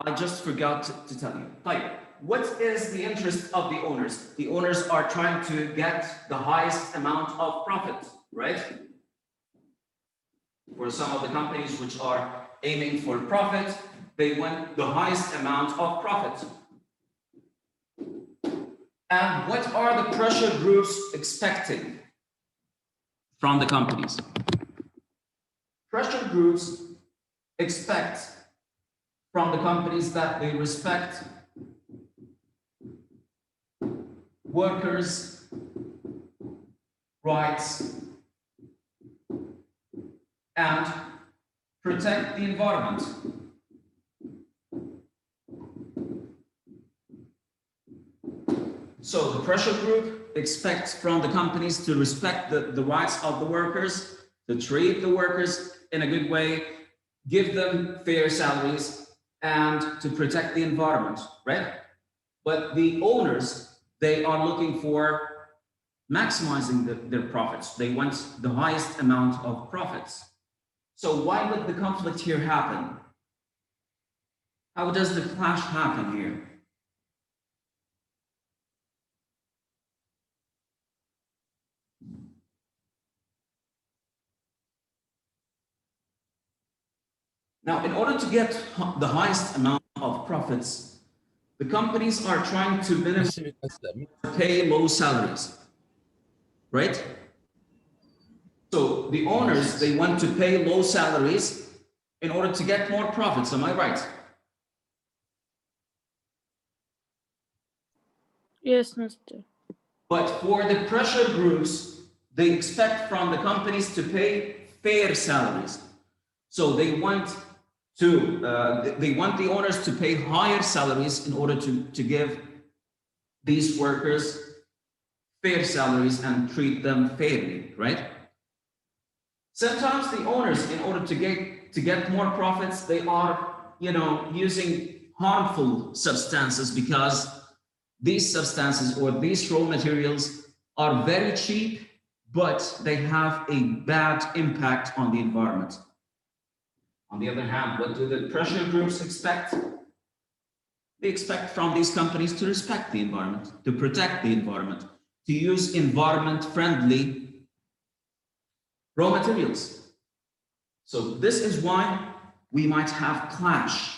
I just forgot to tell you. What is the interest of the owners? The owners are trying to get the highest amount of profit, right? For some of the companies which are aiming for profit, they want the highest amount of profit. And what are the pressure groups expecting from the companies? Pressure groups expect from the companies that they respect workers' rights and protect the environment. So the pressure group expects from the companies to respect the rights of the workers, to treat the workers in a good way, give them fair salaries, and to protect the environment, right? But the owners, they are looking for maximizing their profits. They want the highest amount of profits. So why would the conflict here happen? How does the clash happen here? Now, in order to get the highest amount of profits, the companies are trying to pay low salaries, right? So the owners, they want to pay low salaries in order to get more profits. Am I right? Yes, Master. But for the pressure groups, they expect from the companies to pay fair salaries. So they want the owners to pay higher salaries in order to give these workers fair salaries and treat them fairly, right? Sometimes the owners, in order to get more profits, they are, using harmful substances, because these substances or these raw materials are very cheap, but they have a bad impact on the environment. On the other hand, what do the pressure groups expect? They expect from these companies to respect the environment, to protect the environment, to use environment-friendly raw materials. So this is why we might have clash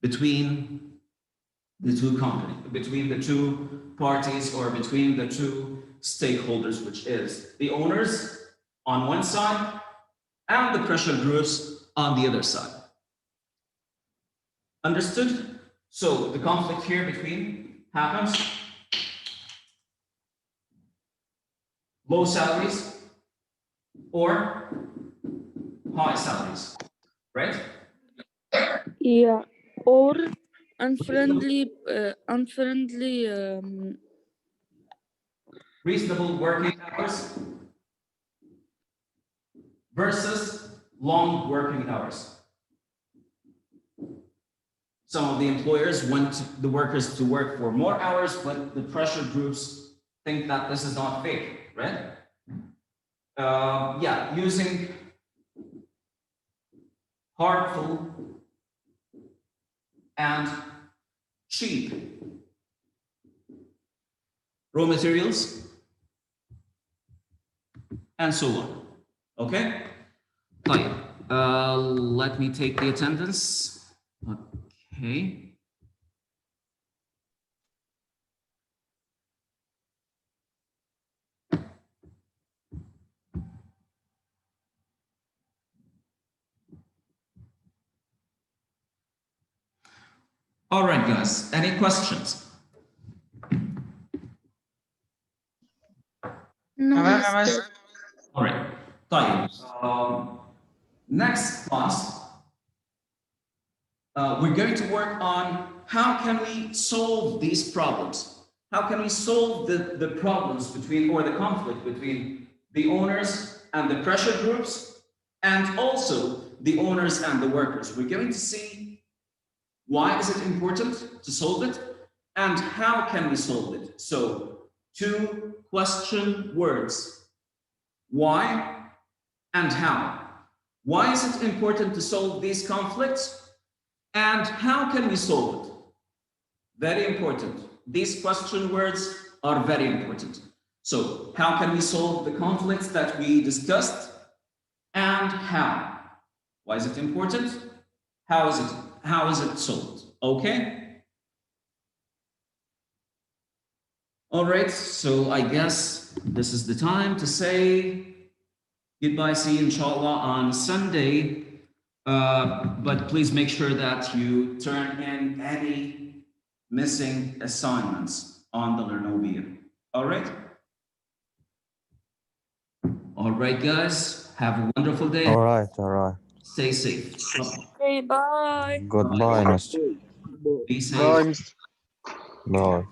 between the two companies, between the two parties, or between the two stakeholders, which is the owners on one side and the pressure groups on the other side. Understood? So the conflict here between happens. Low salaries or high salaries, right? Yeah, or unfriendly, Reasonable working hours versus long working hours. Some of the employers want the workers to work for more hours, but the pressure groups think that this is not fair, right? Using harmful and cheap raw materials and so on. Okay? Let me take the attendance. Okay. All right, guys, any questions? No, Master. All right, next class, we're going to work on how can we solve these problems? How can we solve the problems between, or the conflict between the owners and the pressure groups, and also the owners and the workers? We're going to see why is it important to solve it, and how can we solve it? So 2 question words: why and how. Why is it important to solve these conflicts? And how can we solve it? Very important. These question words are very important. So how can we solve the conflicts that we discussed? And how? Why is it important? How is it solved? Okay. All right, so I guess this is the time to say goodbye. See you inshallah on Sunday. But please make sure that you turn in any missing assignments on the Lernobia. All right? All right, guys. Have a wonderful day. All right, all right. Stay safe. Okay, bye. Goodbye, Mr. Be safe. Bye.